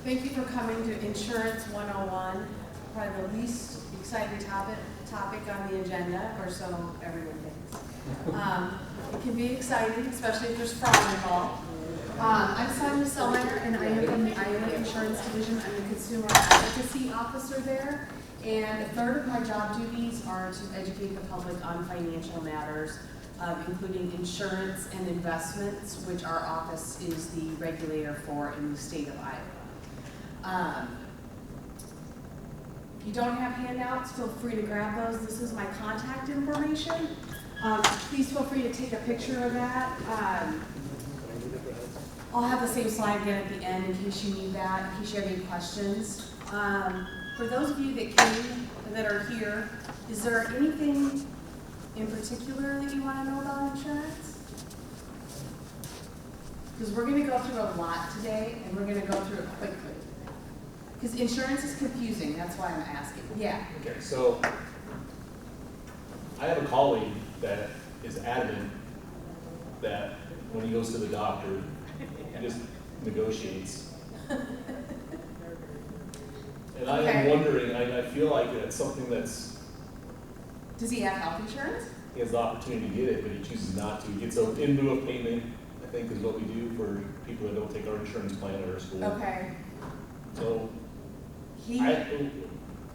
Thank you for coming to Insurance 101, probably the least exciting topic on the agenda, or so everyone thinks. It can be exciting, especially if there's fraud involved. I'm Sonya Sellmeyer, and I am from the Iowa Insurance Division. I'm the Consumer Advocacy Officer there, and a third of my job duties are to educate the public on financial matters, including insurance and investments, which our office is the regulator for in the state of Iowa. If you don't have handouts, feel free to grab those. This is my contact information. Please feel free to take a picture of that. I'll have the same slide again at the end in case you need that, in case you have any questions. For those of you that are here, is there anything in particular that you want to know about insurance? Because we're going to go through a lot today, and we're going to go through it quickly. Because insurance is confusing, that's why I'm asking. Yeah. Okay, so I have a colleague that is adamant that when he goes to the doctor, he just negotiates. And I am wondering, I feel like that's something that's... Does he have health insurance? He has the opportunity to get it, but he chooses not to. He gets an in lieu of payment, I think is what we do for people that don't take our insurance plan at our school. Okay. So,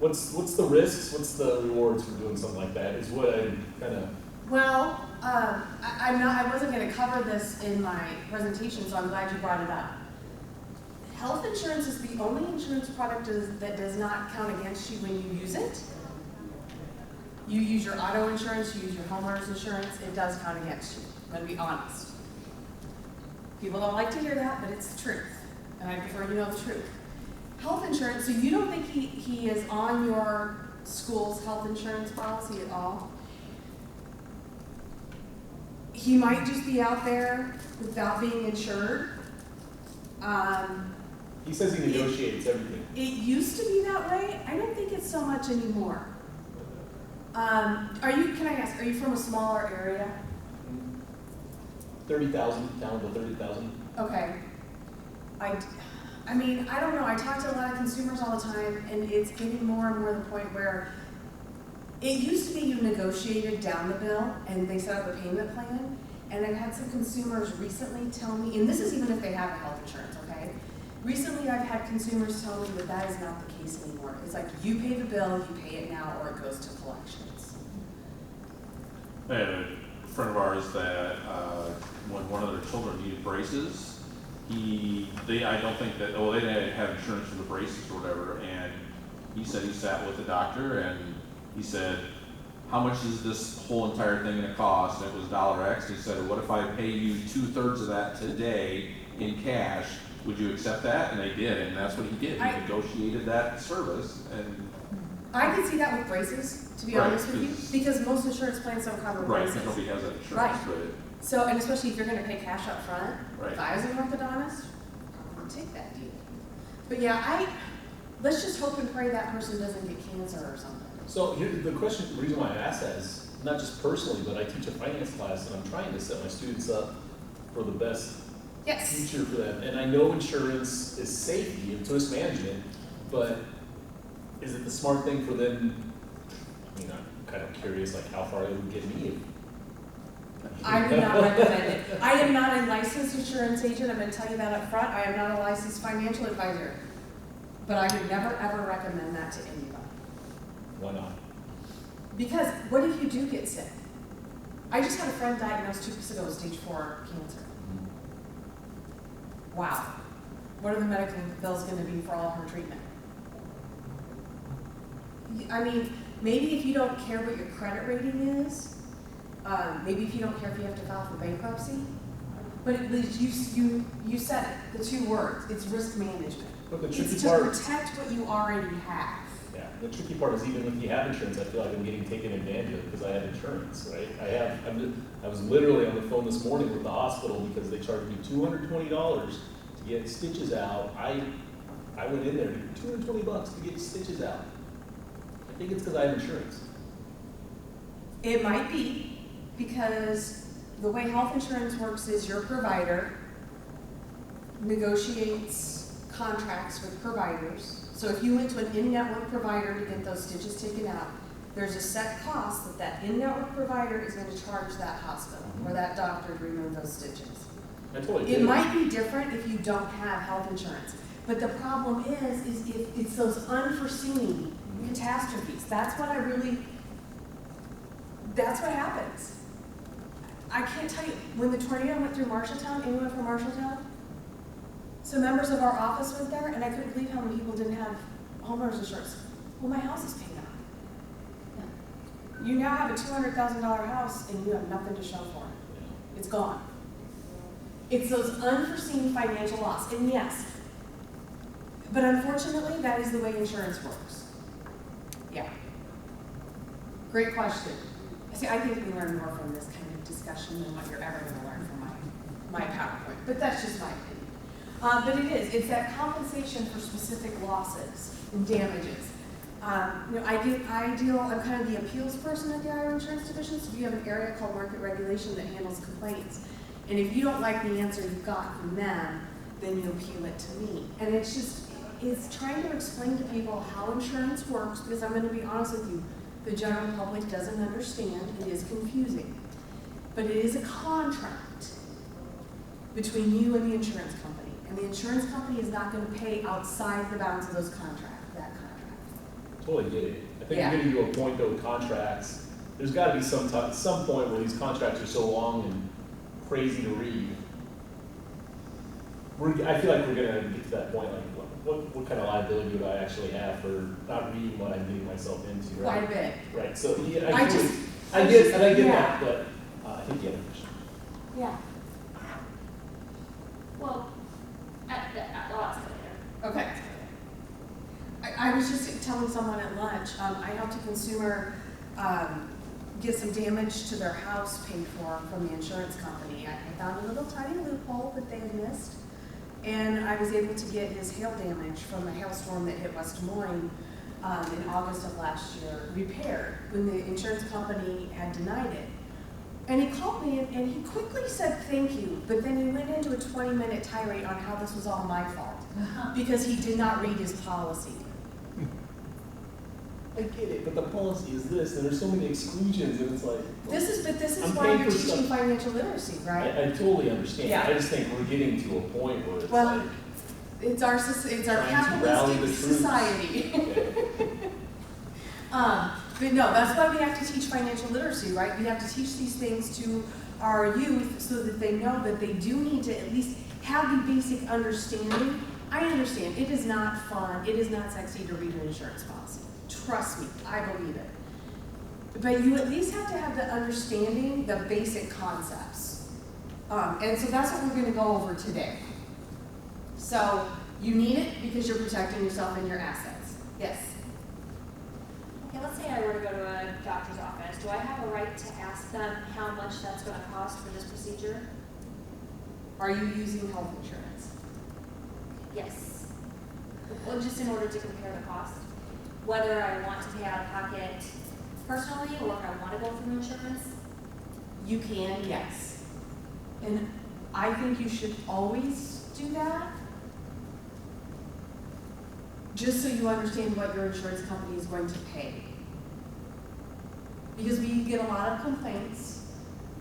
what's the risks? What's the rewards for doing something like that? Is what I kind of. Well, I wasn't going to cover this in my presentation, so I'm glad you brought it up. Health insurance is the only insurance product that does not count against you when you use it. You use your auto insurance, you use your homeowner's insurance, it does count against you. I'm going to be honest. People don't like to hear that, but it's the truth, and I prefer you know the truth. Health insurance, so you don't think he is on your school's health insurance policy at all? He might just be out there without being insured. He says he negotiates everything. It used to be that way. I don't think it's so much anymore. Can I ask, are you from a smaller area? 30,000, down to 30,000. Okay. I mean, I don't know. I talk to a lot of consumers all the time, and it's getting more and more to the point where it used to be you negotiated down the bill and they set up a payment plan. And I've had some consumers recently tell me, and this is even if they have a health insurance, okay? Recently, I've had consumers tell me that is not the case anymore. It's like you pay the bill, you pay it now, or it goes to collections. I had a friend of ours that when one of their children needed braces, I don't think that, they didn't have insurance for the braces or whatever, and he said he sat with the doctor and he said, how much is this whole entire thing going to cost? And it was $X. And he said, what if I pay you 2/3 of that today in cash? Would you accept that? And they did, and that's what he did. He negotiated that service. And I could see that with braces, to be honest with you, because most insurance plans don't cover braces. Right, because nobody has that insurance. Right. So, and especially if you're going to pay cash up front, if I was an orthodontist, I would take that deal. But yeah, let's just hope and pray that person doesn't get cancer or something. So here's the question, the reason why I ask that is, not just personally, but I teach a finance class and I'm trying to set my students up for the best future for them. And I know insurance is safety and risk management, but is it the smart thing for them? I mean, I'm kind of curious, like how far it would get me. I would not recommend it. I am not a licensed insurance agent. I'm going to tell you that up front. I am not a licensed financial advisor. But I would never, ever recommend that to anybody. Why not? Because what if you do get sick? I just had a friend diagnosed 2 weeks ago with stage 4 cancer. Wow. What are the medical bills going to be for all her treatment? I mean, maybe if you don't care what your credit rating is, maybe if you don't care if you have to file for bankruptcy, but at least you said it, the 2 words, it's risk management. But the tricky it's part, to protect what you already have. Yeah, the tricky part is even if you have insurance, I feel like I'm getting taken advantage of because I have insurance, right? I was literally on the phone this morning with the hospital because they charged me $220 to get stitches out. I went in there, $220 to get stitches out. I think it's because I have insurance. It might be, because the way health insurance works is your provider negotiates contracts with providers. So if you went to an in-network provider to get those stitches taken out, there's a set cost that that in-network provider is going to charge that hospital or that doctor to remove those stitches. I totally get It it. might be different if you don't have health insurance, but the problem is if it's those unforeseen catastrophes. That's what happens. I can't tell you, when the tornado went through Marshalltown, anyone from Marshalltown? Some members of our office went there, and I couldn't believe how many people didn't have homeowners insurance. Well, my house is paid off. You now have a $200,000 house, and you have nothing to show for it. It's gone. It's those unforeseen financial loss, and yes, but unfortunately, that is the way insurance works. Yeah. Great question. See, I think we learn more from this kind of discussion than what you're ever going to learn from my PowerPoint, but that's just my opinion. But it's that compensation for specific losses and damages. I'm kind of the appeals person at the Iowa Insurance Division, so we have an area called market regulation that handles complaints. And if you don't like the answer you got from them, then you appeal it to me. And it's trying to explain to people how insurance works, because I'm going to be honest with you, the general public doesn't understand. It is confusing. But it is a contract between you and the insurance company. And the insurance company is not going to pay outside the bounds of that contract. Totally get it. I think Yeah. we're getting to a point though with contracts. There's got to be some point where these contracts are so long and crazy to read. I feel like we're gonna get to that point. Like, what kind of liability would I actually have for not reading what I'm getting myself into? Right? Quite a bit. Right. So yeah, I get yeah. that, but I think the other question. Yeah. Well, I'll ask it later. Okay. I was just telling someone at lunch, I helped a consumer get some damage to their house paid for from the insurance company. I found a little tiny loophole that they had missed, and I was able to get his hail damage from a hailstorm that hit West Des Moines in August of last year repaired when the insurance company had denied it. And he called me and he quickly said thank you, but then he went into a 20-minute tirade on how this was all my fault because he did not read his policy. I get it, but the policy is this, and there's so many exclusions, and it's like. This is I'm why paying you're for teaching stuff. financial literacy, right? I totally understand. Yeah. I just think we're getting to a point where it's Well, like. it's our Trying to rally the capitalistic troops. society. Okay. But no, that's why we have to teach financial literacy, right? We have to teach these things to our youth so that they know that they do need to at least have the basic understanding. I understand, it is not fun, it is not sexy to read an insurance policy. Trust me, I believe it. But you at least have to have the understanding, the basic concepts. And so that's what we're gonna go over today. So you need it because you're protecting yourself and your assets. Yes? Okay, let's say I were to go to a doctor's office. Do I have a right to ask them how much that's going to cost for this procedure? Are you using health insurance? Yes. Well, just in order to compare the cost. Whether I want to pay out of pocket personally or if I want to go through insurance. You can, yes. And I think you should always do that, just so you understand what your insurance company is going to pay. Because we get a lot of complaints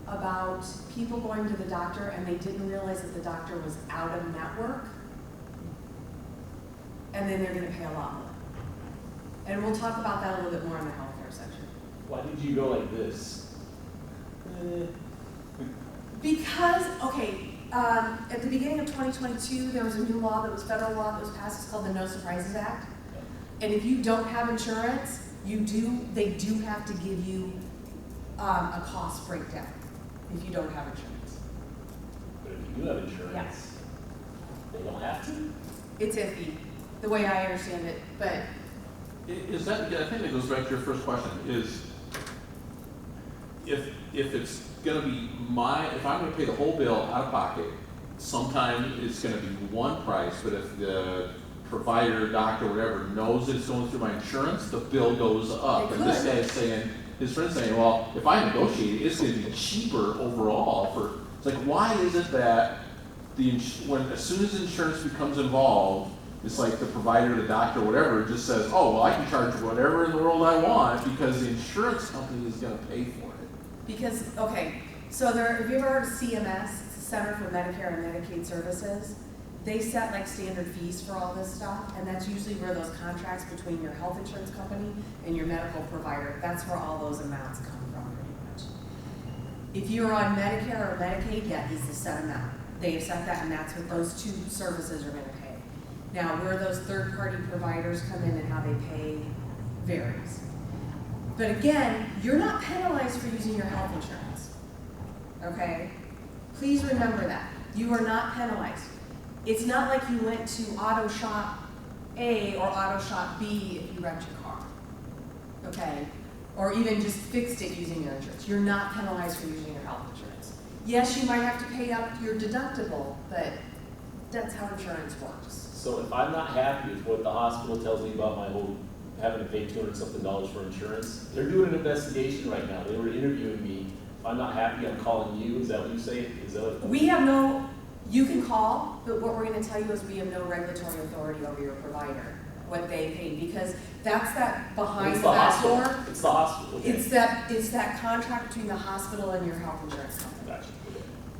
about people going to the doctor and they didn't realize that the doctor was out of network, and then they're gonna pay a lot more. And we'll talk about that a little bit more in the healthcare section. Why did you go like this? Because, okay, at the beginning of 2022, there was a new law that was federal law that was passed. It's called the No Surprises Act. And if you don't have insurance, they do have to give you a cost breakdown if you don't have insurance. But if you do have insurance, Yes. they don't have to? It's iffy, the way I understand it, but Is that, I think that goes back to your first question, is if it's gonna be if I'm gonna pay the whole bill out of pocket, sometimes it's gonna be one price, but if the provider, doctor, whatever, knows it's going through my insurance, the bill goes up. It And this could. guy's saying, his friend's saying, well, if I negotiate, it's gonna be cheaper overall it's like, why is it that as soon as insurance becomes involved, It's like the provider, the doctor, whatever, just says, oh, well, I can charge whatever in the world I want because the insurance company is gonna pay for it. Because, okay, so have you ever heard of CMS, it's the Center for Medicare and Medicaid Services? They set like standard fees for all this stuff, and that's usually where those contracts between your health insurance company and your medical provider, that's where all those amounts come from pretty much. If you're on Medicare or Medicaid, yeah, it's the set amount. They have set that, and that's what those two services are gonna pay. Now, where those third-party providers come in and how they pay varies. But again, you're not penalized for using your health insurance, okay? Please remember that. You are not penalized. It's not like you went to auto shop A or auto shop B if you rent your car, okay? Or even just fixed it using your insurance. You're not penalized for using your health insurance. Yes, you might have to pay up your deductible, but that's how insurance works. So if I'm not happy with what the hospital tells me about my whole having to pay $200-something for insurance, they're doing an investigation right now. They were interviewing me. If I'm not happy, I'm calling you. Is that what you say? Is that what? We have no, you can call, but what we're gonna tell you is we have no regulatory authority over your provider, what they pay, because that's that behind It's the the back hospital. door. It's the hospital. Okay. It's that contract between the hospital and your health insurance company. Gotcha.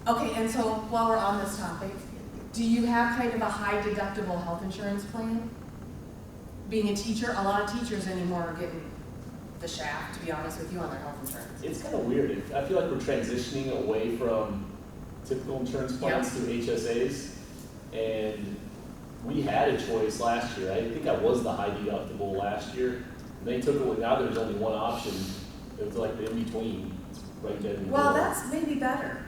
Okay, and so while we're on this topic, do you have kind of a high deductible health insurance plan? Being a teacher, a lot of teachers anymore are getting the shaft, to be honest with you, on their health insurance. It's kind of weird. I feel like we're transitioning away from typical insurance plans to HSAs. And we had a choice last year. I think I was the high deductible last year. And they took away, now there's only one option. It was like the in-between. It's right there in the Well, middle. that's maybe better.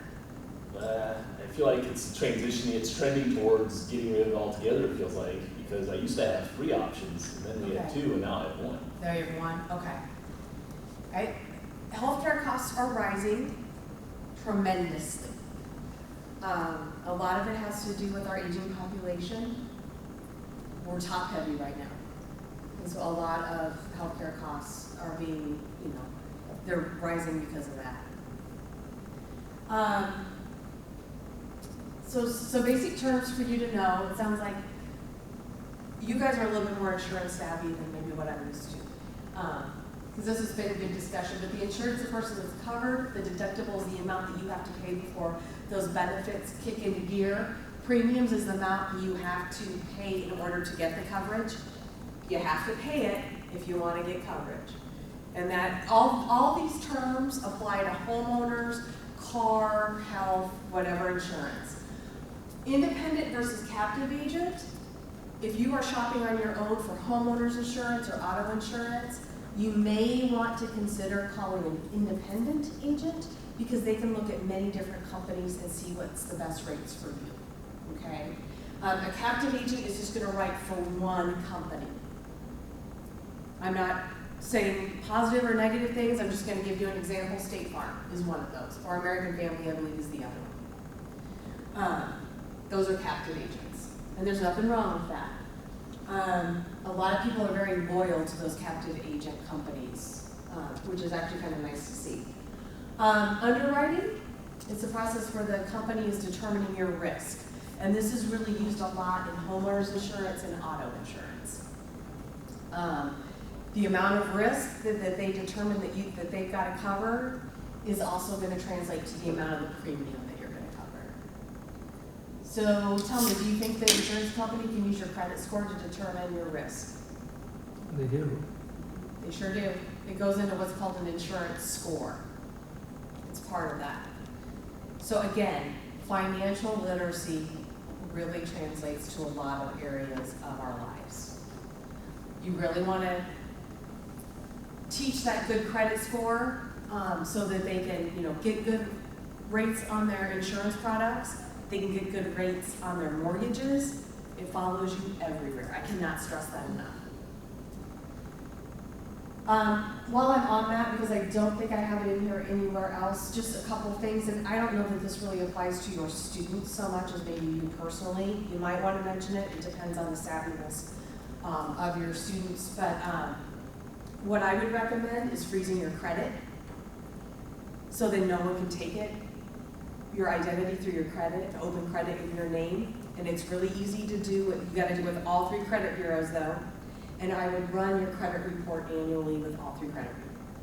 I feel like it's transitioning, it's trending towards getting rid of it altogether, it feels like, because I used to have 3 options, and then we had Okay. 2, and now I have 1. There you have one, okay. Right, healthcare costs are rising tremendously. A lot of it has to do with our aging population. We're top heavy right now. And so a lot of healthcare costs are being, they're rising because of that. So basic terms for you to know, it sounds like you guys are a little bit more insurance savvy than maybe what I'm used to. Because this has been a good discussion, but the insurance the person is covered, the deductible is the amount that you have to pay before those benefits kick into gear. Premiums is the amount you have to pay in order to get the coverage. You have to pay it if you want to get coverage. And that all these terms apply to homeowners, car, health, whatever insurance. Independent versus captive agent, if you are shopping on your own for homeowners insurance or auto insurance, you may want to consider calling an independent agent because they can look at many different companies and see what's the best rates for you, okay? A captive agent is just gonna write for one company. I'm not saying positive or negative things, I'm just gonna give you an example. State Farm is one of those, or American Family, I believe, is the other one. Those are captive agents, and there's nothing wrong with that. A lot of people are very loyal to those captive agent companies, which is actually kind of nice to see. Underwriting, it's a process where the company is determining your risk, and this is really used a lot in homeowners insurance and auto insurance. The amount of risk that they determine that they've got to cover is also going to translate to the amount of the premium that you're going to cover. So tell me, do you think the insurance company can use your credit score to determine your risk? They do. They sure do. It goes into what's called an insurance score. It's part of that. So again, financial literacy really translates to a lot of areas of our lives. You really want to teach that good credit score so that they can, get good rates on their insurance products. They can get good rates on their mortgages. It follows you everywhere. I cannot stress that enough. While I'm on that, because I don't think I have it in here anywhere else, just a couple things, and I don't know that this really applies to your students so much as maybe you personally. You might want to mention it. It depends on the savviness of your students. But what I would recommend is freezing your credit so that no one can take it, your identity through your credit, to open credit in your name, And it's really easy to do. You gotta do it with all 3 credit bureaus though. And I would run your credit report annually with all 3 credit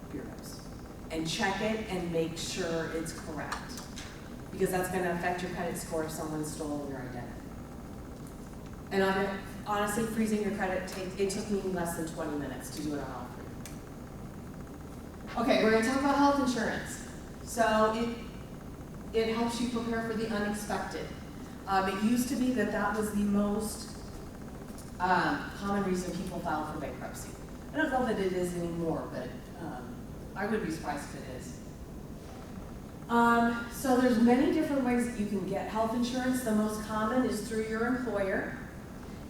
bureaus. And check it and make sure it's correct. Because that's gonna affect your credit score if someone's stolen your identity. And honestly, freezing your credit, it took me less than 20 minutes to do it on all 3. Okay, we're gonna talk about health insurance. So it helps you prepare for the unexpected. It used to be that was the most common reason people filed for bankruptcy. I don't know that it is anymore, but I would be surprised if it is. So there's many different ways that you can get health insurance. The most common is through your employer,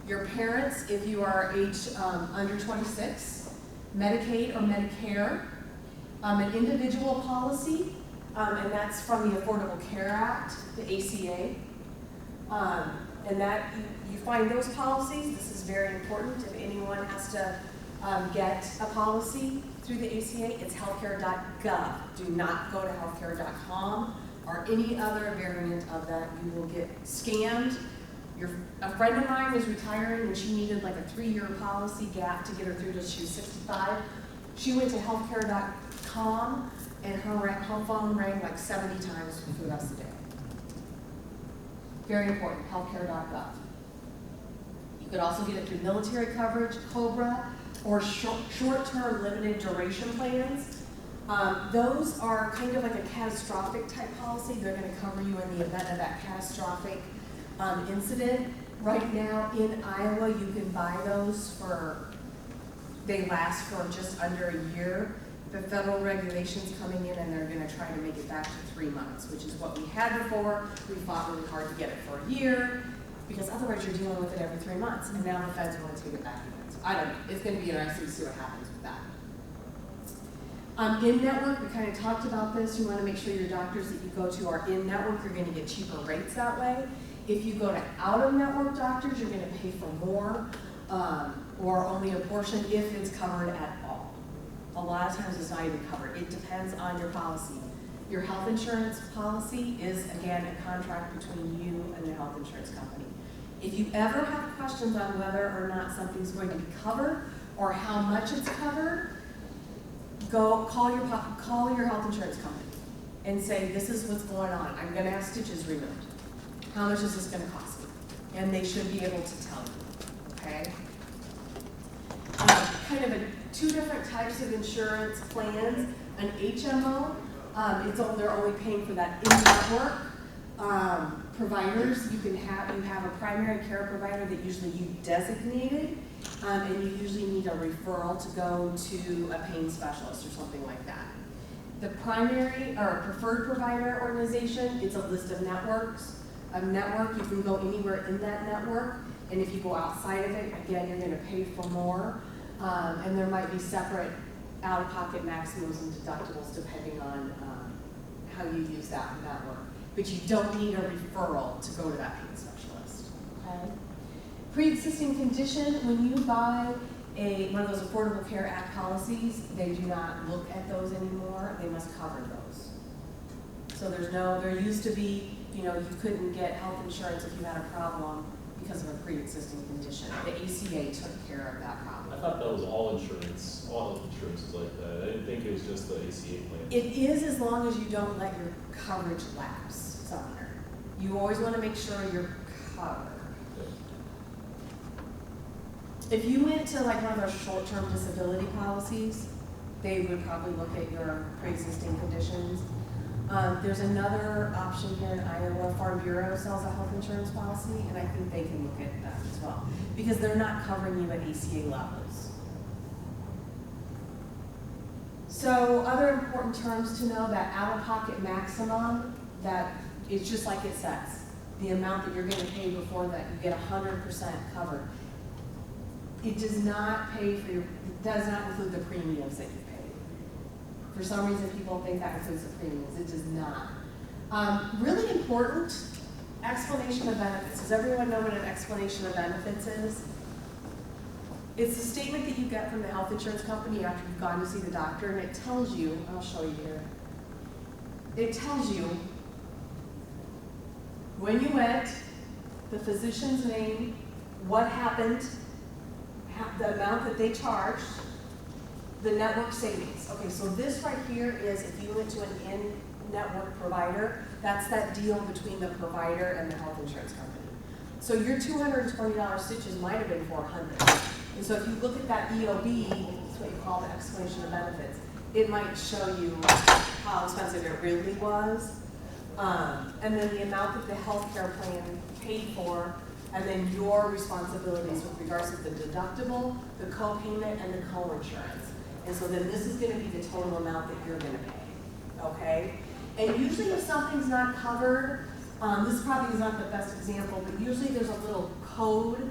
your parents if you are age under 26, Medicaid or Medicare, an individual policy, and that's from the Affordable Care Act, the ACA. And that you find those policies. This is very important. If anyone has to get a policy through the ACA, it's healthcare.gov. Do not go to healthcare.com or any other variant of that. You will get scammed. A friend of mine was retiring and she needed like a 3-year policy gap to get her through till she was 65. She went to healthcare.com and her phone rang like 70 times for the rest of the day. Very important, healthcare.gov. You could also get it through military coverage, COBRA, or short-term limited duration plans. Those are kind of like a catastrophic type policy. They're going to cover you in the event of that catastrophic incident. Right now in Iowa, you can buy those they last for just under a year. The federal regulations coming in and they're going to try to make it back to 3 months, which is what we had before. We fought really hard to get it for a year because otherwise you're dealing with it every 3 months, and now the feds want to take it back again. So I don't know. It's going to be interesting to see what happens with that. In-network, we kind of talked about this. You want to make sure your doctors that you go to are in-network. You're going to get cheaper rates that way. If you go to out-of-network doctors, you're going to pay for more or only a portion if it's covered at all. A lot of times it's not even covered. It depends on your policy. Your health insurance policy is, again, a contract between you and the health insurance company. If you ever have questions on whether or not something's going to be covered or how much it's covered, call your health insurance company and say, this is what's going on. I'm going to have stitches removed. How much is this going to cost me? And they should be able to tell you, okay? Kind of 2 different types of insurance plans. An HMO, they're only paying for that in-network. Providers, you have a primary care provider that usually you designated, and you usually need a referral to go to a pain specialist or something like that. The primary or preferred provider organization, it's a list of networks. A network, you can go anywhere in that network, and if you go outside of it, again, you're going to pay for more. And there might be separate out-of-pocket maximums and deductibles depending on how you use that network. But you don't need a referral to go to that pain specialist. Okay? Pre-existing condition, when you buy one of those Affordable Care Act policies, they do not look at those anymore. They must cover those. So there used to be, you couldn't get health insurance if you had a problem because of a pre-existing condition. The ACA took care of that problem. I thought that was all insurance, all health insurance is like that. I didn't think it was just the ACA plan. It is, as long as you don't let your coverage lapse somewhere. You always want to make sure you're covered. If you went to like one of those short-term disability policies, they would probably look at your pre-existing conditions. There's another option here in Iowa. Farm Bureau sells a health insurance policy, and I think they can look at that as well because they're not covering you at ACA levels. So other important terms to know, that out-of-pocket maximum, that it's just like it says, the amount that you're going to pay before that you get 100% covered. It does not it does not include the premiums that you pay. For some reason, people think that includes the premiums. It does not. Really important, explanation of benefits. Does everyone know what an explanation of benefits is? It's a statement that you get from the health insurance company after you've gone to see the doctor, and it tells you, I'll show you here, it tells you when you went, the physician's name, what happened, the amount that they charged, the network savings. Okay, so this right here is if you went to an in-network provider, that's that deal between the provider and the health insurance company. So your $220 stitches might have been $400. And so if you look at that EOB, it's what you call the explanation of benefits, it might show you how expensive it really was. And then the amount that the healthcare plan paid for, and then your responsibilities with regards to the deductible, the co-payment, and the co-insurance. And so then this is gonna be the total amount that you're gonna pay, okay? And usually if something's not covered, this probably is not the best example, but usually there's a little code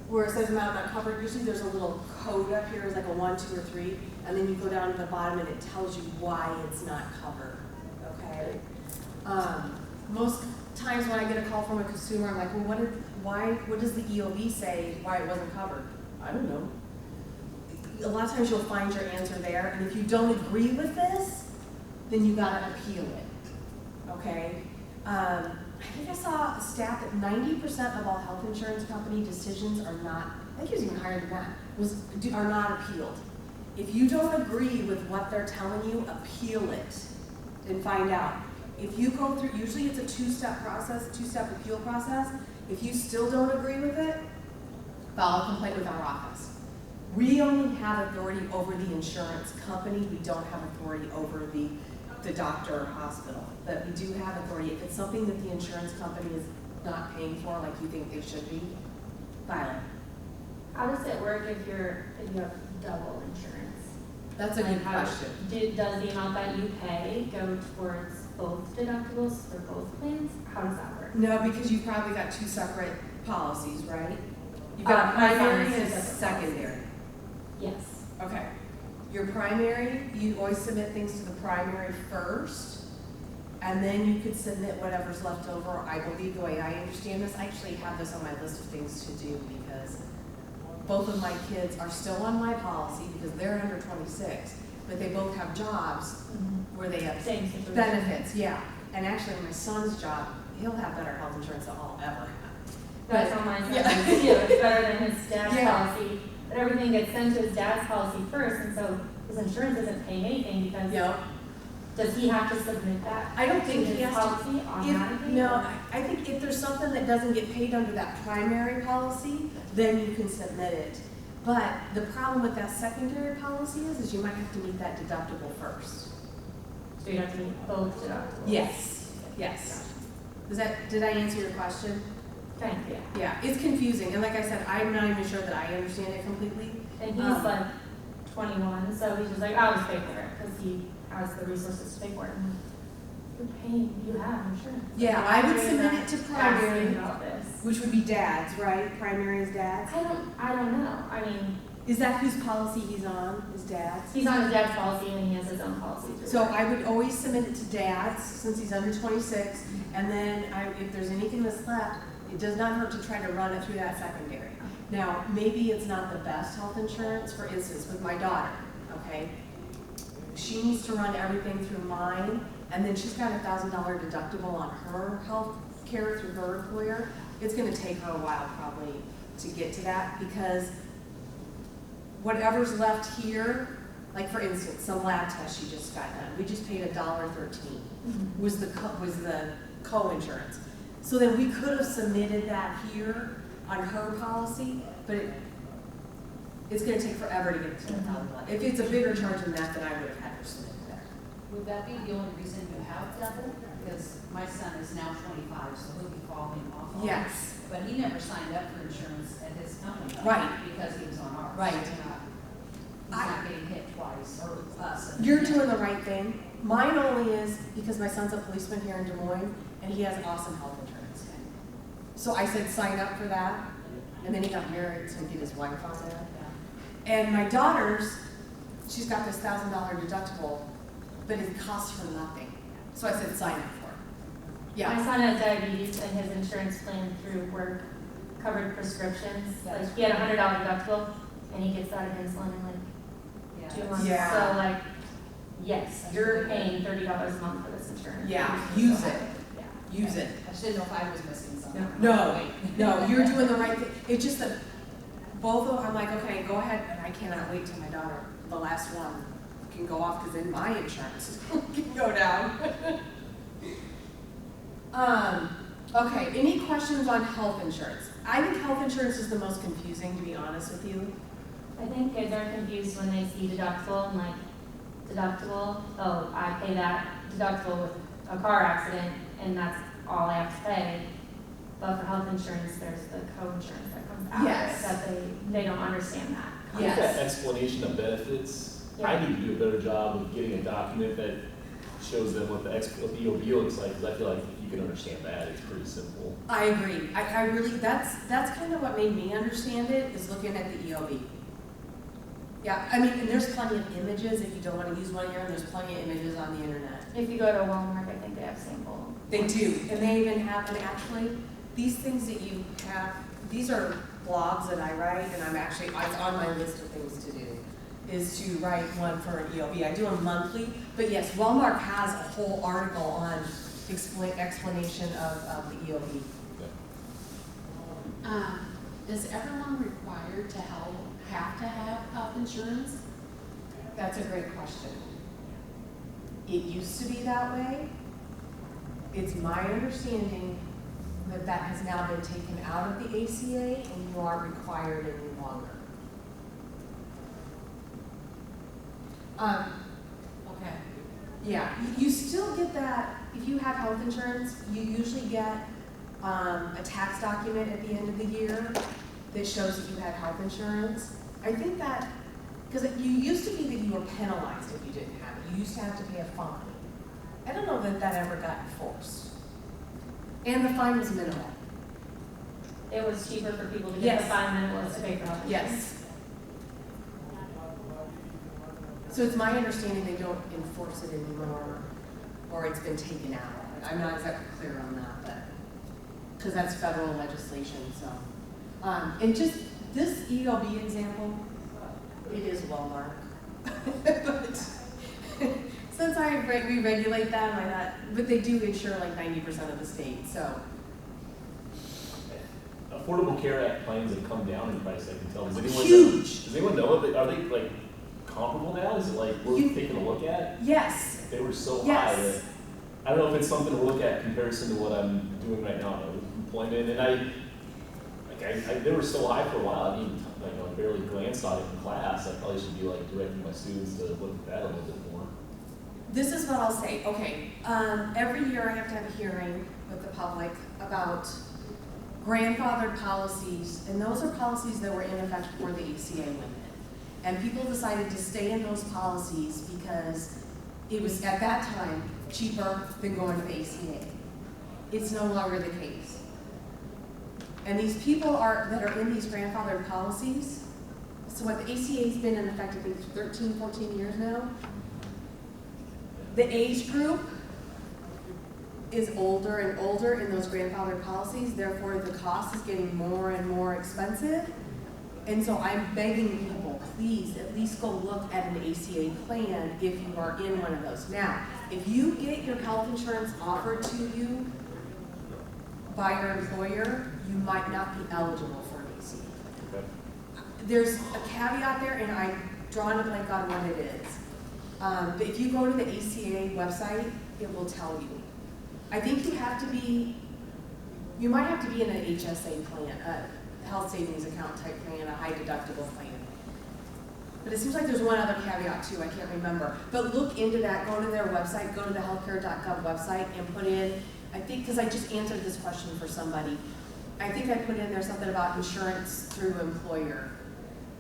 where it says amount not covered. Usually there's a little code up here, it's like a 1, 2, or 3, and then you go down to the bottom and it tells you why it's not covered, okay? Most times when I get a call from a consumer, I'm like, well, what does the EOB say why it wasn't covered? I don't know. A lot of times you'll find your answer there, and if you don't agree with this, then you gotta appeal it, okay? I think I saw a stat that 90% of all health insurance company decisions are not, I think it was even higher than that, are not appealed. If you don't agree with what they're telling you, appeal it and find out. If you go through, usually it's a two-step process, two-step appeal process. If you still don't agree with it, file a complaint with our office. We only have authority over the insurance company. We don't have authority over the doctor or hospital. But we do have authority. If it's something that the insurance company is not paying for like you think they should be, file it. How does it work if you have double insurance? That's a good question. Does the amount that you pay go towards both deductibles for both plans? How does that work? No, because you've probably got two separate policies, right? You've got primary and secondary. Yes. Okay. Your primary, you always submit things to the primary first, and then you could submit whatever's left over. I believe the way I understand this, I actually have this on my list of things to do because both of my kids are still on my policy because they're under 26, but they both have jobs where they have benefits, yeah. And actually my son's job, he'll have better health insurance than I'll ever have. That's on my side Yeah. too. It's better than his dad's Yeah. policy. But everything gets sent to his dad's policy first, and so his insurance isn't paying anything because Yep. does he have to submit that? I don't think to he his has to. policy automatically? No, I think if there's something that doesn't get paid under that primary policy, then you can submit it. But the problem with that secondary policy is you might have to meet that deductible first. So you have to meet both deductibles? Yes, yes. Did I answer your question? Kind of, yeah. Yeah, it's confusing, and like I said, I'm not even sure that I understand it completely. And he's like 21, so he's just like, I'll just pay for it, because he has the resources to pay for it. I'm like, you're paying, you have insurance. Yeah, I would submit it to primary, Asking about this. which would be dad's, right? Primary is dad's. I don't know. I mean, Is that whose policy he's on, his dad's? he's on his dad's policy and he has his own policy too. So I would always submit it to dad's since he's under 26, and then if there's anything that's left, it does not hurt to try to run it through that secondary. Now, maybe it's not the best health insurance, for instance, with my daughter, okay? She needs to run everything through mine, and then she's got a $1,000 deductible on her health care through her employer. It's gonna take her a while probably to get to that, because whatever's left here, like for instance, some lab test she just got done, we just paid $1.13 was the co-insurance. So then we could have submitted that here on her policy, but it's gonna take forever to get to $1,000. If it's a bigger charge than that, then I would have had her submit it there. Would that be the only reason you have double? Because my son is now 25, so he'll be falling off. all Yes. this. But he never signed up for insurance at his company. Right. Because he was on ours. Right. He's not getting hit twice, or us. You're doing the right thing. Mine only is because my son's a policeman here in Des Moines, and he has awesome health insurance. So I said, sign up for that, and then he got married, so he get his wife on there. And my daughter's, she's got this $1,000 deductible, but it costs her nothing. So I said, sign up for it. My Yeah, son has diabetes and his insurance plan through work covered prescriptions. Like he had a $100 deductible and he gets out of insulin in like 2 months. Yeah. So like, yes, you're paying $30 a month for this insurance. yeah, use it. use it. I just didn't know if I was missing something. No, no, you're doing the right thing. It's just that both of them, I'm like, okay, go ahead, and I cannot wait till my daughter, the last one, can go off, because then my insurance can go down. Okay, any questions on health insurance? I think health insurance is the most confusing, to be honest with you. I think kids are confused when they see deductible and like, deductible, oh, I pay that deductible with a car accident and that's all I have to pay. But for health insurance, there's the co-insurance that comes out of Yes. it, that they don't understand that. I think Yes. that explanation of benefits, I Yeah. need to do a better job of getting a document that shows them what the EOB looks like, because I feel like you can understand that, it's pretty simple. I agree. I really, that's kind of what made me understand it, is looking at the EOB. Yeah, I mean, and there's plenty of images, if you don't want to use one here, and there's plenty of images on the internet. If you go to Walmart, I think they have sample. They do, and they even have, and actually, these things that you have, these are blogs that I write, and it's on my list of things to do, is to write one for an EOB. I do them monthly, but yes, Walmart has a whole article on explanation of the EOB. Is everyone required to have health insurance? That's a great question. It used to be that way. It's my understanding that that has now been taken out of the ACA and you aren't required any longer. Okay. Yeah, you still get that, if you have health insurance, you usually get a tax document at the end of the year that shows that you had health insurance. I think that, because it used to be that you were penalized if you didn't have it. You used to have to pay a fine. I don't know that that ever got enforced. And the fine was minimal. It was cheaper for people to get Yes. the fine than it was to pay for health insurance. Yes. So it's my understanding they don't enforce it anymore, or it's been taken out. I'm not exactly clear on that, but, because that's federal legislation, so. And just this EOB example, it is Walmart. But since we regulate them, I thought, but they do insure like 90% of the state, so. Affordable Care Act plans have come down in price, I can tell. Huge. Does anyone know, are they like comparable now? Is it like worth taking a look at? Yes. They were so high Yes. that, I don't know if it's something to look at in comparison to what I'm doing right now with employment. And they were so high for a while, I mean, I barely glanced at it in class. I probably should be like directing my students to look at that a little bit more. This is what I'll say, okay, every year I have to have a hearing with the public about grandfathered policies, and those are policies that were in effect before the ACA went in. And people decided to stay in those policies because it was, at that time, cheaper than going to the ACA. It's no longer the case. And these people that are in these grandfathered policies, so what the ACA's been in effect, I think, 13, 14 years now. The age group is older and older in those grandfathered policies, therefore the cost is getting more and more expensive. And so I'm begging people, please at least go look at an ACA plan if you are in one of those. Now, if you get your health insurance offered to you by your employer, you might not be eligible for an ACA. Okay. There's a caveat there, and I'm drawing a blank on what it is. But if you go to the ACA website, it will tell you. I think you might have to be in an HSA plan, a health savings account type plan, a high deductible plan. But it seems like there's one other caveat too, I can't remember. But look into that, go to their website, go to the healthcare.gov website and put in, I think, because I just answered this question for somebody, I think I put in there something about insurance through employer.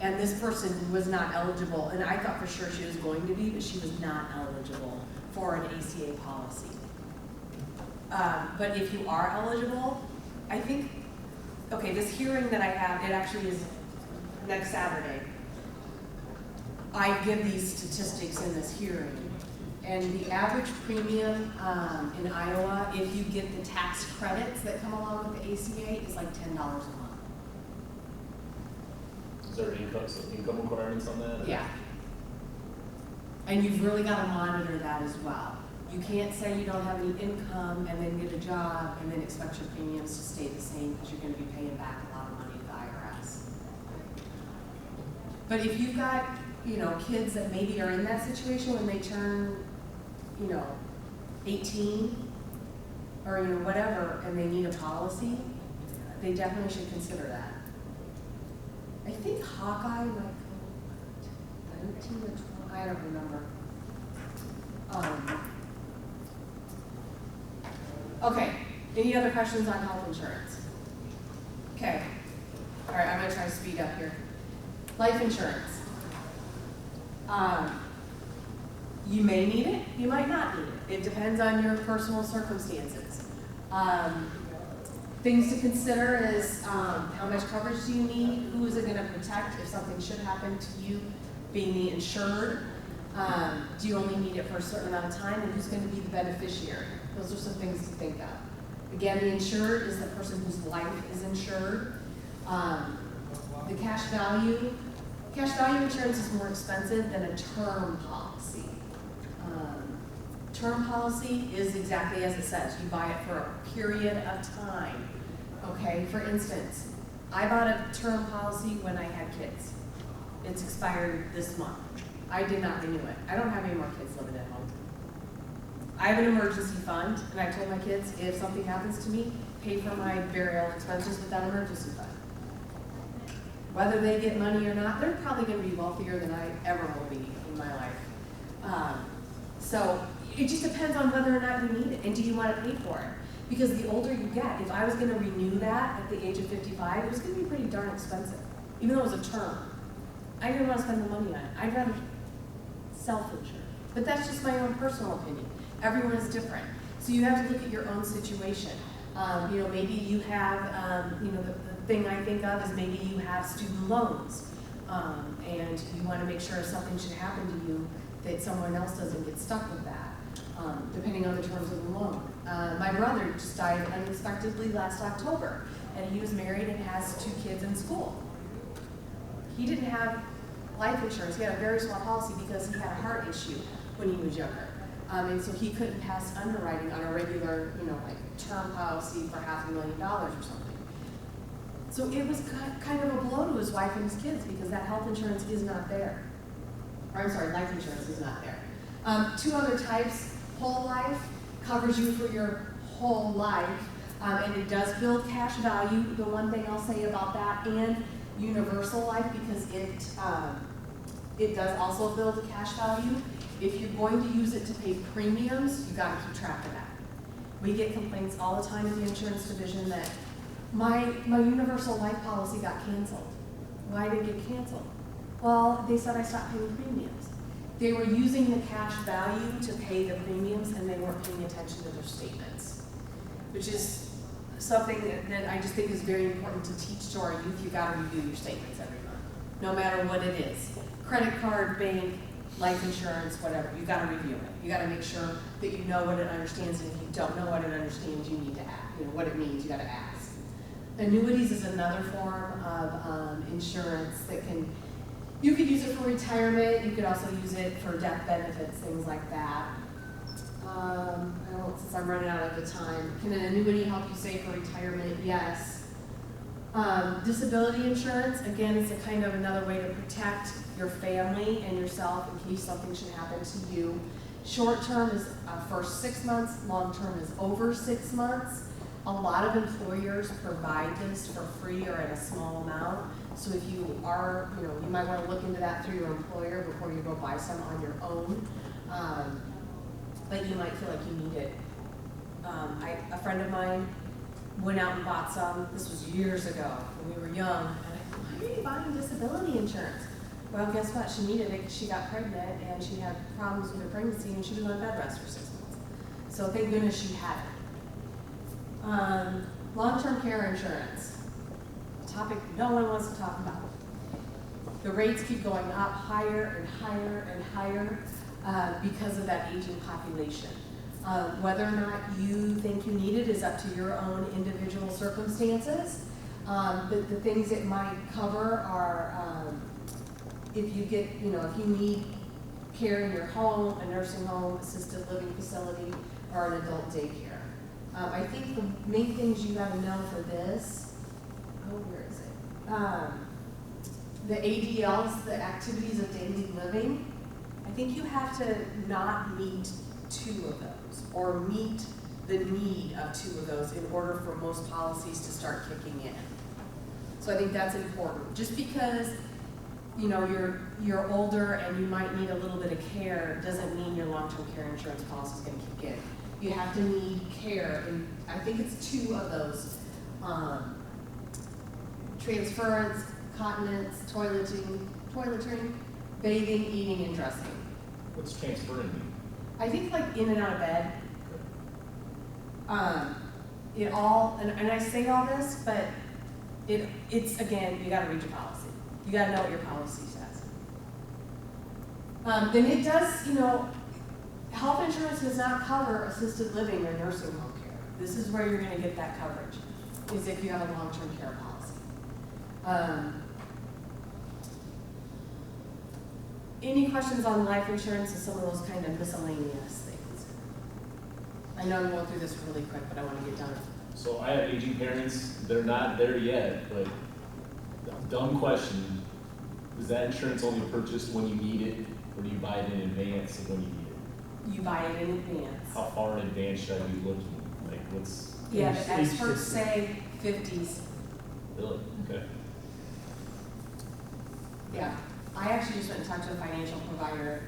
And this person was not eligible, and I thought for sure she was going to be, but she was not eligible for an ACA policy. But if you are eligible, I think, okay, this hearing that I have, it actually is next Saturday. I give these statistics in this hearing. And the average premium in Iowa, if you get the tax credits that come along with the ACA, is like $10 a month. Is there income requirements on that? Yeah. And you've really got to monitor that as well. You can't say you don't have any income and then get a job and then expect your premiums to stay the same because you're gonna be paying back a lot of money to the IRS. But if you've got, you know, kids that maybe are in that situation when they turn, you know, 18 or, you know, whatever, and they need a policy, they definitely should consider that. I think Hawkeye might go 13 or 12, I don't remember. Okay, any other questions on health insurance? Okay, all right, I'm gonna try to speed up here. Life insurance. You may need it, you might not need it. It depends on your personal circumstances. Things to consider is how much coverage do you need? Who is it going to protect if something should happen to you being the insured? Do you only need it for a certain amount of time? And who's going to be the beneficiary? Those are some things to think of. Again, the insured is the person whose life is insured. The cash value insurance is more expensive than a term policy. Term policy is exactly as it says. You buy it for a period of time. Okay, for instance, I bought a term policy when I had kids. It's expired this month. I did not renew it. I don't have any more kids living at home. I have an emergency fund, and I told my kids, if something happens to me, pay for my burial expenses with that emergency fund. Whether they get money or not, they're probably going to be wealthier than I ever will be in my life. So it just depends on whether or not you need it, and do you want to pay for it? Because the older you get, if I was going to renew that at the age of 55, it was going to be pretty darn expensive, even though it was a term. I didn't want to spend the money on it. I'd rather self-insure. But that's just my own personal opinion. Everyone is different. So you have to look at your own situation. You know, maybe you have, you know, the thing I think of is maybe you have student loans, and you want to make sure if something should happen to you that someone else doesn't get stuck with that, depending on the terms of the loan. My brother just died unexpectedly last October, and he was married and has 2 kids in school. He didn't have life insurance. He had a very small policy because he had a heart issue when he was younger. And so he couldn't pass underwriting on a regular, you know, like term policy for $500,000 or something. So it was kind of a blow to his wife and his kids because that health insurance is not there. Or I'm sorry, life insurance is not there. 2 other types, whole life covers you for your whole life, and it does build cash value. The one thing I'll say about that, and universal life, because it does also build a cash value. If you're going to use it to pay premiums, you got to keep track of that. We get complaints all the time in the insurance division that my universal life policy got canceled. Why did it get canceled? Well, they said I stopped paying premiums. They were using the cash value to pay the premiums, and they weren't paying attention to their statements, which is something that I just think is very important to teach to our youth. You got to review your statements every month, no matter what it is. Credit card, bank, life insurance, whatever. You got to review it. You got to make sure that you know what it understands, and if you don't know what it understands, you need to ask. You know what it means. You got to ask. Annuities is another form of insurance that can. You could use it for retirement. You could also use it for death benefits, things like that. I don't, since I'm running out of the time, can an annuity help you save for retirement? Yes. Disability insurance, again, it's a kind of another way to protect your family and yourself in case something should happen to you. Short term is first 6 months, long term is over 6 months. A lot of employers provide this for free or at a small amount. So if you are, you know, you might want to look into that through your employer before you go buy some on your own. But you might feel like you need it. A friend of mine went out and bought some. This was years ago when we were young. And I thought, why are you buying disability insurance? Well, guess what? She needed it because she got pregnant and she had problems with her pregnancy and she was on bed rest for 6 months. So thank goodness she had it. Long-term care insurance, a topic no one wants to talk about. The rates keep going up higher and higher and higher because of that aging population. Whether or not you think you need it is up to your own individual circumstances. But the things it might cover are if you get, you know, if you need care in your home, a nursing home, assisted living facility, or an adult daycare. I think the main things you gotta know for this, where is it? The ADLs, the activities of daily living, I think you have to not meet 2 of those, or meet the need of 2 of those in order for most policies to start kicking in. So I think that's important. Just because, you know, you're older and you might need a little bit of care doesn't mean your long-term care insurance policy is going to kick in. You have to need care, and I think it's 2 of those: transference, continence, toileting, bathing, eating, and dressing. What's transferring mean? I think like in and out of bed. It all, and I say all this, but it's again, you gotta read your policy. You gotta know what your policy says. Then it does, you know, health insurance does not cover assisted living or nursing home care. This is where you're gonna get that coverage, is if you have a long-term care policy. Any questions on life insurance and some of those kind of miscellaneous things? I know I'm going through this really quick, but I want to get done. So I have aging parents, they're not there yet, but dumb question. Is that insurance only purchased when you need it, or do you buy it in advance of when you need it? You buy it in advance. How far in advance should I be looking? Like what's? Yeah, the experts say 50s. Really? Okay. Yeah. I actually just went and talked to a financial provider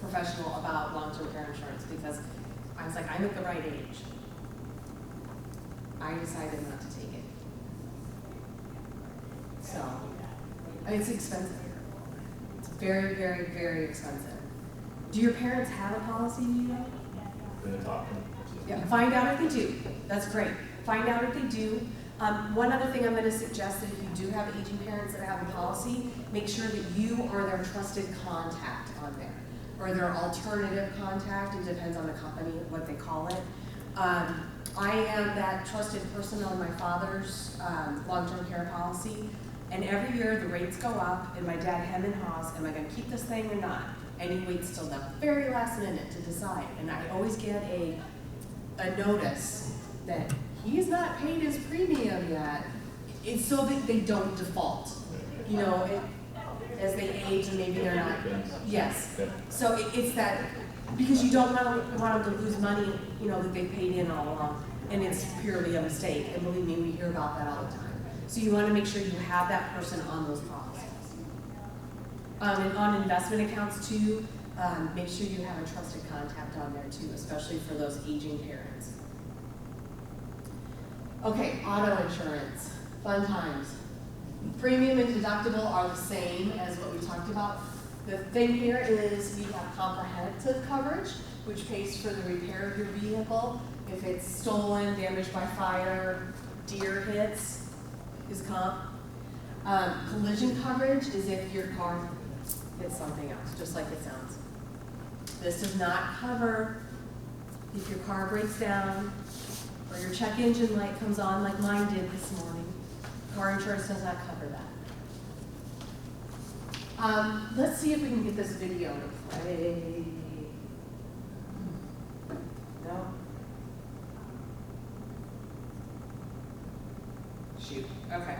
professional about long-term care insurance because I was like, I'm at the right age. I decided not to take it. So, I mean, it's expensive. It's very, very, very expensive. Do your parents have a policy, do you know? Gonna talk. Yeah, find out if they do. That's great. Find out if they do. One other thing I'm going to suggest that if you do have aging parents that have a policy, make sure that you are their trusted contact on there, or their alternative contact. It depends on the company, what they call it. I am that trusted person on my father's long-term care policy, and every year the rates go up, and my dad hem and haws, am I going to keep this thing or not? And he waits till the very last minute to decide, and I always get a notice that he's not paid his premium yet. It's so that they don't default, you know, as they age and maybe they're not. Yes. Okay. So it's that, because you don't want them to lose money, you know, that they paid in all along, and it's purely a mistake. And believe me, we hear about that all the time. So you want to make sure you have that person on those policies. And on investment accounts too, make sure you have a trusted contact on there too, especially for those aging parents. Okay, auto insurance, fun times. Premium and deductible are the same as what we talked about. The thing here is we have comprehensive coverage, which pays for the repair of your vehicle. If it's stolen, damaged by fire, deer hits, is comp. Collision coverage is if your car hits something else, just like it sounds. This does not cover if your car breaks down or your check engine light comes on like mine did this morning. Car insurance does not cover that. Let's see if we can get this video to play. No? Shoot, okay.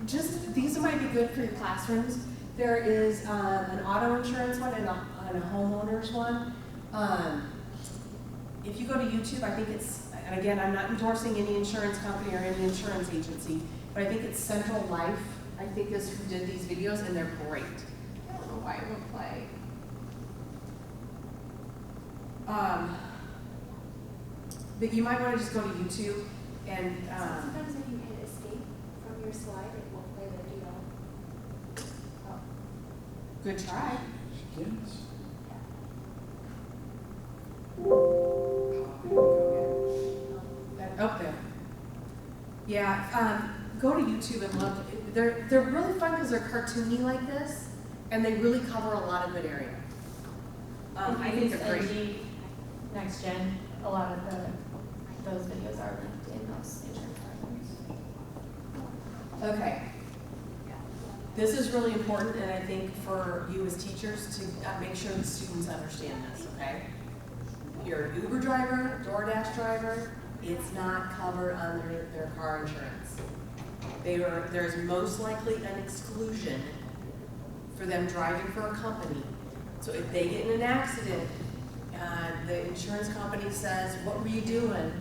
Just, these might be good for your classrooms. There is an auto insurance one and a homeowner's one. If you go to YouTube, I think it's, and again, I'm not endorsing any insurance company or any insurance agency, but I think it's Central Life, I think is who did these videos, and they're great. I don't know why it won't play. But you might want to just go to YouTube and Sometimes if you hit escape from your slide, it will play the video. oh, good try. Yes. Up there. Yeah, go to YouTube and look. They're really fun because they're cartoony like this, and they really cover a lot of good area. I think they're great. NG Next Gen, a lot of those videos are linked in those insurance programs. Okay. This is really important, and I think for you as teachers to make sure the students understand this, okay? You're an Uber driver, DoorDash driver, it's not covered under their car insurance. There's most likely an exclusion for them driving for a company. So if they get in an accident, the insurance company says, what were you doing?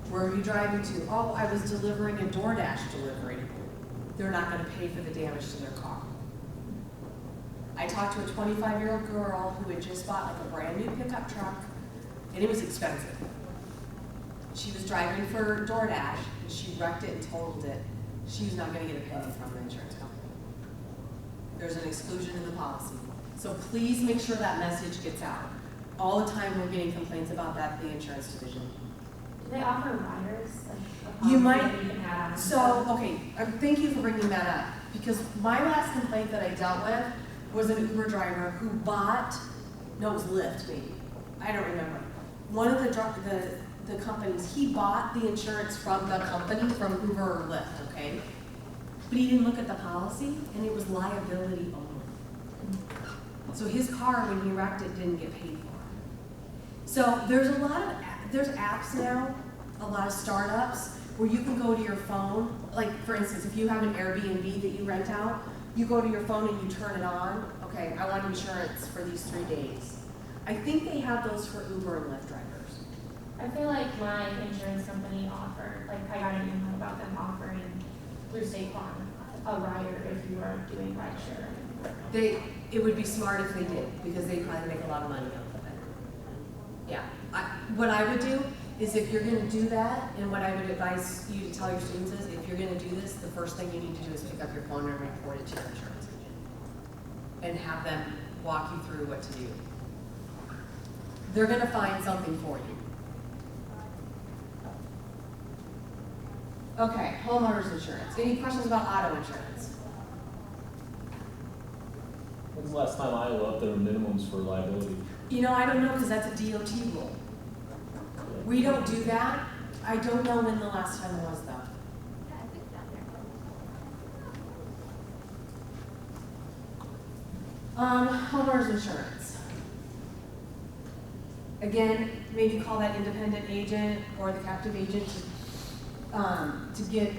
Where were you driving to? Oh, I was delivering a DoorDash delivery. They're not gonna pay for the damage to their car. I talked to a 25-year-old girl who had just bought like a brand new pickup truck, and it was expensive. She was driving for DoorDash, and she wrecked it and totaled it. She was not gonna get a penny from the insurance company. There's an exclusion in the policy. So please make sure that message gets out. All the time we're getting complaints about that in the insurance division. Do they offer riders? Like a You policy might- that you can add on? So, okay, thank you for bringing that up, because my last complaint that I dealt with was an Uber driver who bought, no, it was Lyft maybe, I don't remember. One of the companies, he bought the insurance from the company, from Uber or Lyft, okay? But he didn't look at the policy, and it was liability only. So his car, when he wrecked it, didn't get paid for. So there's there's apps now, a lot of startups, where you can go to your phone, like for instance, if you have an Airbnb that you rent out, you go to your phone and you turn it on, okay, I want insurance for these 3 days. I think they have those for Uber and Lyft drivers. I feel like my insurance company offered, like I got an email about them offering through State Farm a rider if you are doing rideshare. It would be smart if they did, because they probably make a lot of money off of it. Yeah, what I would do is if you're gonna do that, and what I would advise you to tell your students is, if you're gonna do this, the first thing you need to do is pick up your phone and report it to your insurance agent. And have them walk you through what to do. They're gonna find something for you. Okay, homeowners insurance. Any questions about auto insurance? When's the last time Iowa upped their minimums for liability? You know, I don't know, because that's a DOT rule. We don't do that. I don't know when the last time was, though. Homeowners insurance. Again, maybe call that independent agent or the captive agent to get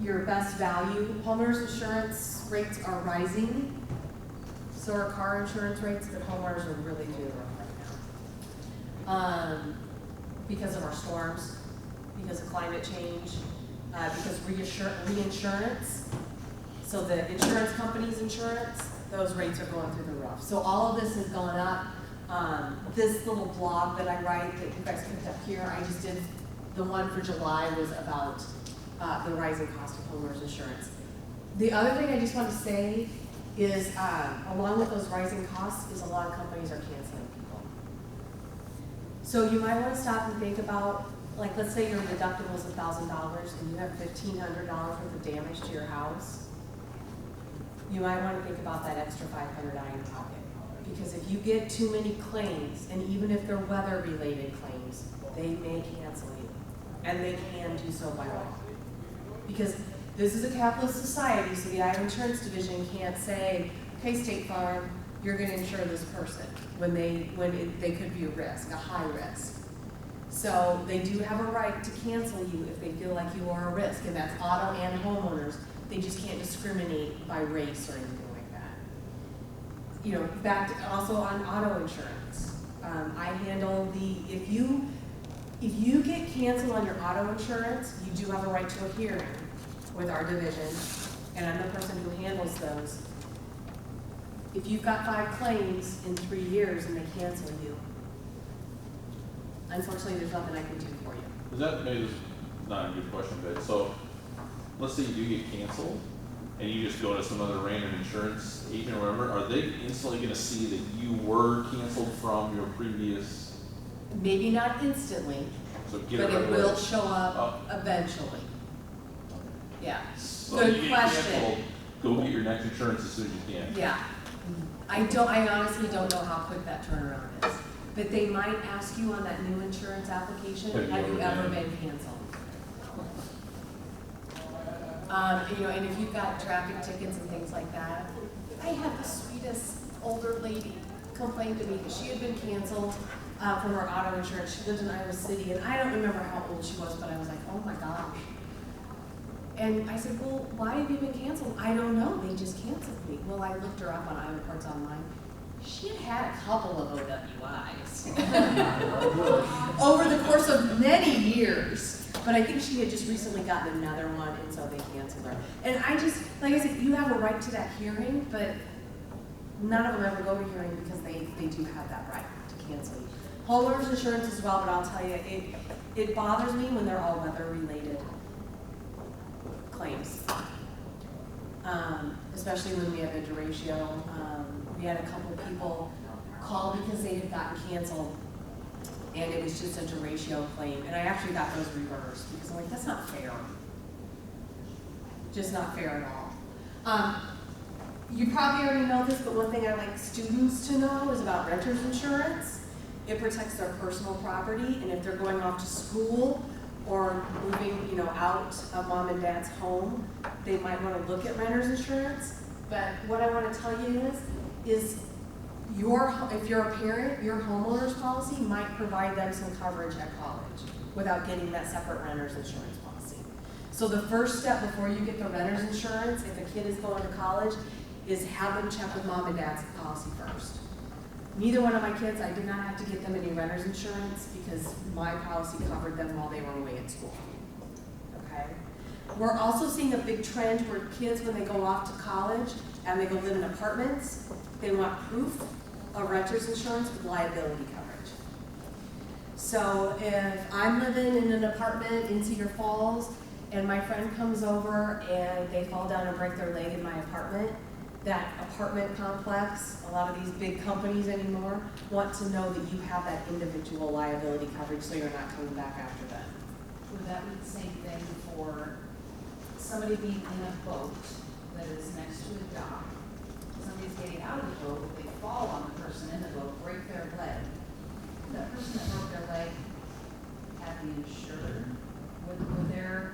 your best value. Homeowners insurance rates are rising. So are car insurance rates, but homeowners are really doing rough right now. Because of our storms, because of climate change, because reinsurance. So the insurance company's insurance, those rates are going through the roof. So all of this has gone up. This little blog that I write that you guys picked up here, I just did, the one for July was about the rising cost of homeowners insurance. The other thing I just want to say is, along with those rising costs, is a lot of companies are canceling people. So you might want to stop and think about, like, let's say your deductible is $1,000 and you have $1,500 worth of damage to your house. You might want to think about that extra $500 in your pocket. Because if you get too many claims, and even if they're weather-related claims, they may cancel you. And they can do so by law. Because this is a capitalist society, so the Iowa Insurance Division can't say, okay, State Farm, you're gonna insure this person when they could be a risk, a high risk. So they do have a right to cancel you if they feel like you are a risk, and that's auto and homeowners. They just can't discriminate by race or anything like that. You know, back to, also on auto insurance. I handle if you get canceled on your auto insurance, you do have a right to a hearing with our division, and I'm the person who handles those. If you've got 5 claims in 3 years and they cancel you, unfortunately, there's nothing I can do for you. Is that, maybe this is not a good question, but so, let's say you do get canceled, and you just go to some other random insurance agent or whatever, are they instantly gonna see that you were canceled from your previous? Maybe not instantly, So get but it right it away? will show up eventually. Yeah, So Good you get question. canceled, go get your next insurance as soon as you can. yeah. I honestly don't know how quick that turnaround is. But they might ask you on that new insurance application, have you ever been canceled? You know, and if you've got traffic tickets and things like that. I had the sweetest older lady complain to me that she had been canceled from her auto insurance. She lived in Iowa City, and I don't remember how old she was, but I was like, oh my gosh. And I said, well, why have you been canceled? I don't know, they just canceled me. Well, I looked her up on Iowa Parts Online. She had had a couple of OWIs over the course of many years. But I think she had just recently gotten another one, and so they canceled her. And I just, like I said, you have a right to that hearing, but none of them ever go to hearing because they do have that right to cancel you. Homeowners insurance as well, but I'll tell you, it bothers me when they're all weather-related claims. Especially when we have a derecho. We had a couple people call because they had gotten canceled, and it was just a derecho claim. And I actually got those reversed because I'm like, that's not fair. Just not fair at all. You probably already know this, but one thing I like students to know is about renter's insurance. It protects their personal property, and if they're going off to school or moving, you know, out of mom and dad's home, they might want to look at renter's insurance. But what I want to tell you is if you're a parent, your homeowner's policy might provide them some coverage at college without getting that separate renter's insurance policy. So the first step before you get the renter's insurance, if a kid is going to college, is have them check with mom and dad's policy first. Neither one of my kids, I did not have to get them any renter's insurance because my policy covered them while they were away at school. Okay? We're also seeing a big trend where kids, when they go off to college and they go live in apartments, they want proof of renter's insurance with liability coverage. So if I'm living in an apartment in Cedar Falls and my friend comes over and they fall down and break their leg in my apartment, that apartment complex, a lot of these big companies anymore, want to know that you have that individual liability coverage so you're not coming back after them. Would that be the same thing for somebody being in a boat that is next to a dock? Somebody's getting out of the boat, they fall on the person in the boat, break their leg. That person that broke their leg had the insured. Would their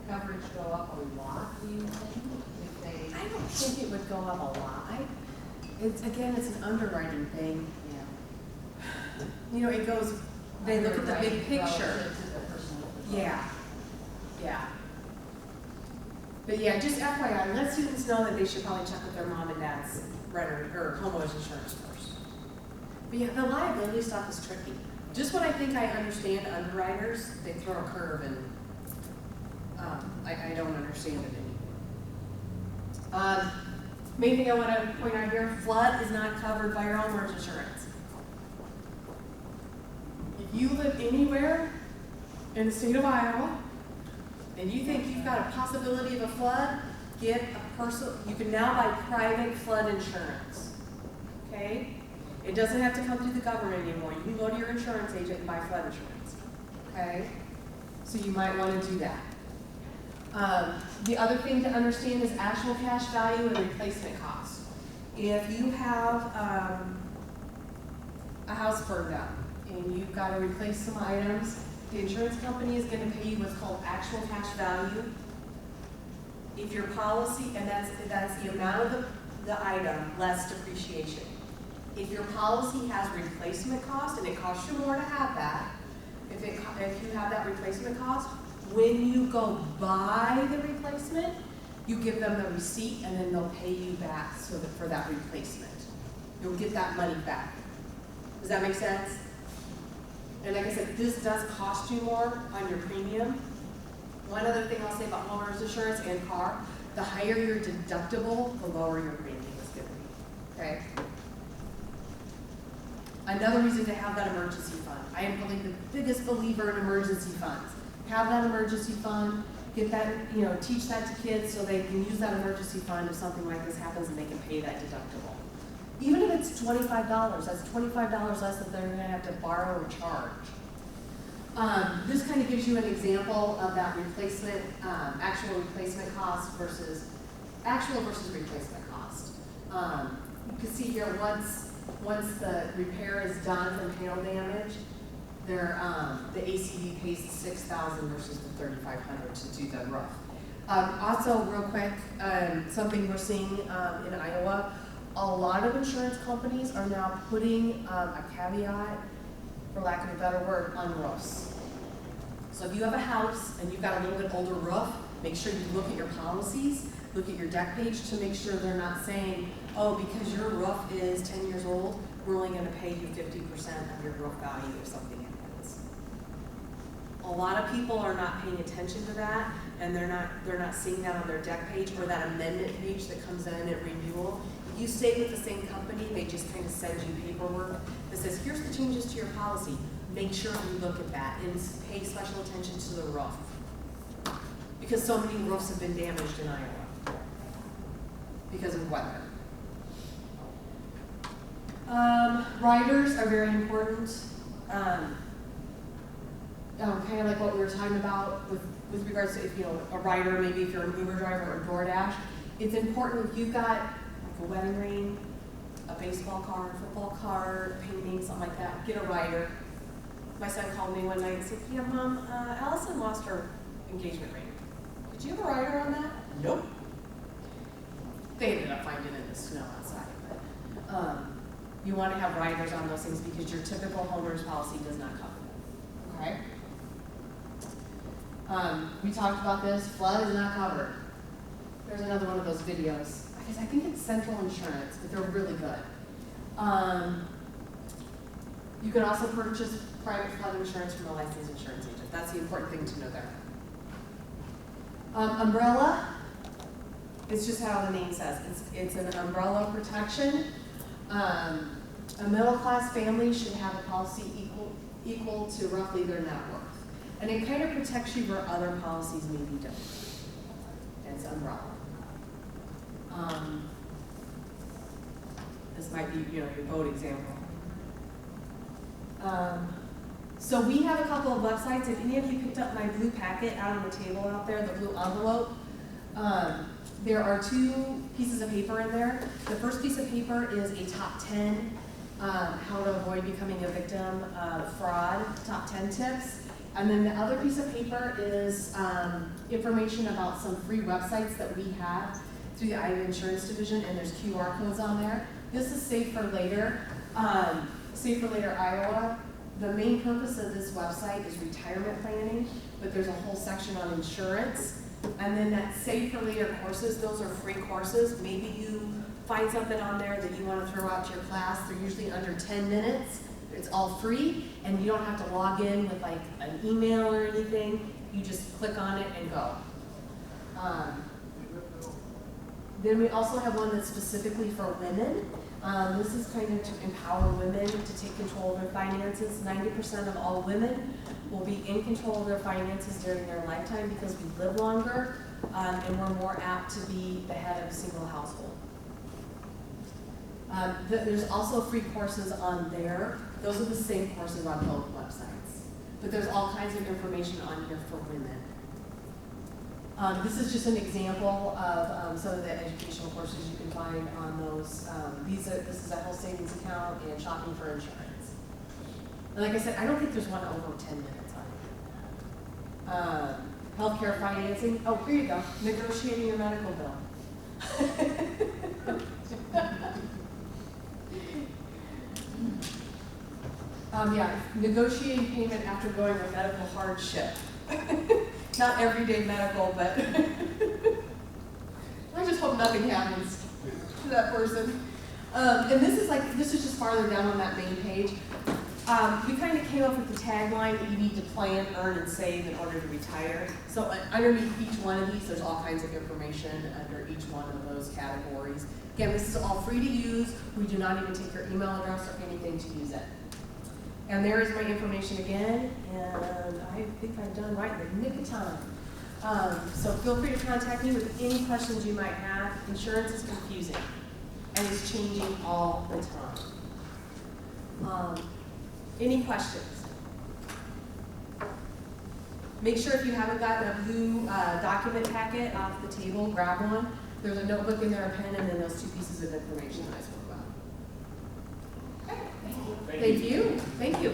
coverage go up a lot, do you think? If they... I don't think it would go up a lot. It's an underwriting thing. Yeah. You know, it goes, they look at the big Underwriting picture. relative to the person with the boat. Yeah. But yeah, just FYI, let students know that they should probably check with their mom and dad's renter or homeowners insurance first. But yeah, the liability stuff is tricky. Just when I think I understand underwriters, they throw a curve and I don't understand it anymore. Main thing I want to point out here, flood is not covered by your homeowner's insurance. If you live anywhere in the state of Iowa, and you think you've got a possibility of a flood, get a personal, you can now buy private flood insurance, okay? It doesn't have to come through the government anymore. You can go to your insurance agent and buy flood insurance, okay? So you might want to do that. The other thing to understand is actual cash value and replacement cost. If you have a house burned down and you've got to replace some items, the insurance company is going to pay you what's called actual cash value. If your policy, and that's the amount of the item less depreciation. If your policy has replacement cost, and it costs you more to have that, if you have that replacement cost, when you go buy the replacement, you give them the receipt and then they'll pay you back for that replacement. You'll get that money back. Does that make sense? And like I said, this does cost you more on your premium. One other thing I'll say about homeowners insurance and car, the higher your deductible, the lower your premium is going to be, okay? Another reason to have that emergency fund. I am probably the biggest believer in emergency funds. Have that emergency fund, get that, you know, teach that to kids so they can use that emergency fund if something like this happens and they can pay that deductible. Even if it's $25, that's $25 less that they're going to have to borrow or charge. This kind of gives you an example of that replacement, actual replacement cost versus replacement cost. You can see here once the repair is done from hail damage, the ACV pays $6,000 versus the $3,500 to do the roof. Also, real quick, something we're seeing in Iowa, a lot of insurance companies are now putting a caveat, for lack of a better word, on roofs. So if you have a house and you've got a little bit older roof, make sure you look at your policies, look at your deck page to make sure they're not saying, oh, because your roof is 10 years old, we're only gonna pay you 50% of your roof value if something happens. A lot of people are not paying attention to that, and they're not seeing that on their deck page or that amendment page that comes in at renewal. If you stay with the same company, they just kind of send you paperwork that says, here's the changes to your policy. Make sure you look at that and pay special attention to the roof. Because so many roofs have been damaged in Iowa because of weather. Riders are very important. Kind of like what we were talking about with regards to if a rider, maybe if you're an Uber driver or DoorDash, it's important if you've got like a wedding ring, a baseball card, football card, painting, something like that, get a rider. My son called me one night and said, yeah, Mom, Allison lost her engagement ring. Did you have a rider on that? Nope. They ended up finding it in the snow outside. But you want to have riders on those things because your typical homeowner's policy does not cover them. Okay? We talked about this. Flood is not covered. There's another one of those videos. I think it's Central Insurance, but they're really good. You can also purchase private flood insurance from a licensed insurance agent. That's the important thing to know there. Umbrella, it's just how the name says. It's an umbrella protection. A middle-class family should have a policy equal to roughly their net worth. And it kind of protects you where other policies maybe don't. It's umbrella. This might be, your boat example. So we have a couple of websites. If any of you picked up my blue packet out on the table out there, the blue envelope, there are 2 pieces of paper in there. The first piece of paper is a top 10 how to avoid becoming a victim of fraud, top 10 tips. And then the other piece of paper is information about some free websites that we have through the Iowa Insurance Division, and there's QR codes on there. This is Save for Later. Save for Later Iowa. The main purpose of this website is retirement planning, but there's a whole section on insurance. And then that Save for Later courses, those are free courses. Maybe you find something on there that you want to throw out to your class. They're usually under 10 minutes. It's all free, and you don't have to log in with like an email or anything. You just click on it and go. Then we also have one that's specifically for women. This is kind of to empower women to take control of their finances. 90% of all women will be in control of their finances during their lifetime because we live longer, and we're more apt to be the head of a single household. There's also free courses on there. Those are the same courses on both websites. But there's all kinds of information on here for women. This is just an example of some of the educational courses you can find on those. This is a health savings account and shopping for insurance. And like I said, I don't think there's one over 10 minutes on it. Healthcare financing. Oh, here you go. Negotiating your medical bill. Yeah, negotiating payment after going with medical hardship. Not everyday medical, but I just hope nothing happens to that person. And this is just farther down on that main page. We kind of came up with the tagline that you need to plan, earn, and save in order to retire. So underneath each one of these, there's all kinds of information under each one of those categories. Again, this is all free to use. We do not even take your email address or anything to use it. And there is my information again, and I think I've done right in the nick of time. So feel free to contact me with any questions you might have. Insurance is confusing, and it's changing all the time. Any questions? Make sure if you haven't gotten a blue document packet off the table, grab one. There's a notebook in there, a pen, and then those 2 pieces of information that I spoke about. Okay. Thank you. Thank you.